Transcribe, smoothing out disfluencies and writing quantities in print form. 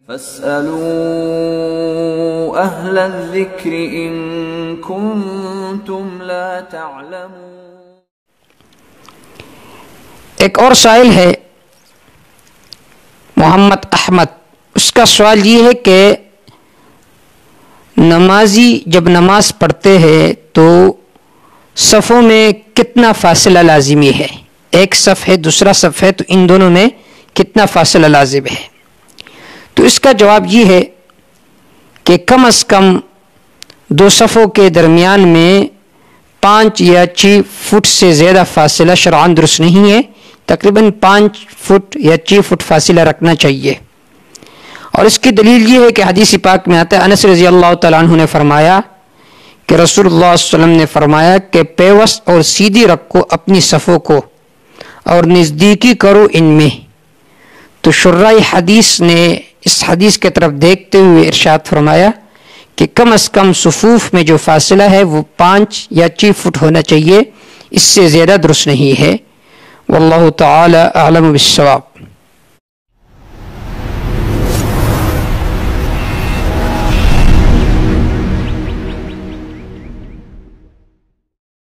فاسألوا أهل الذكر إن كنتم لا تعلمون۔ ایک اور سائل ہے محمد احمد، اس کا سوال یہ ہے کہ نمازی جب نماز پڑھتے ہیں تو صفوں میں کتنا فاصلہ لازمی ہے؟ ایک صف ہے دوسرا صف ہے، تو ان دونوں میں کتنا فاصلہ لازم ہے؟ تو اس کا جواب یہ ہے کہ کم از کم دو صفوں کے درمیان میں 5 یا 6 فٹ سے زیادہ فاصلہ شرعاً درست نہیں ہے۔ تقریباً 5 فٹ یا 6 فٹ فاصلہ رکھنا چاہیے، اور اس کی دلیل یہ ہے کہ حدیث پاک میں آتا ہے، انس رضی اللہ تعالیٰ عنہ نے فرمایا کہ رسول اللہ صلی اللہ علیہ وسلم نے فرمایا کہ پیوست اور سیدھی رکھو اپنی صفوں کو اور نزدیکی کرو ان میں۔ تو شراح حدیث نے اس حدیث کی طرف دیکھتے ہوئے ارشاد فرمایا کہ کم از کم صفوف میں جو فاصلہ ہے وہ 5 یا 6 فٹ ہونا چاہیے، اس سے زیادہ درست نہیں ہے۔ واللہ تعالی اعلم بالصواب۔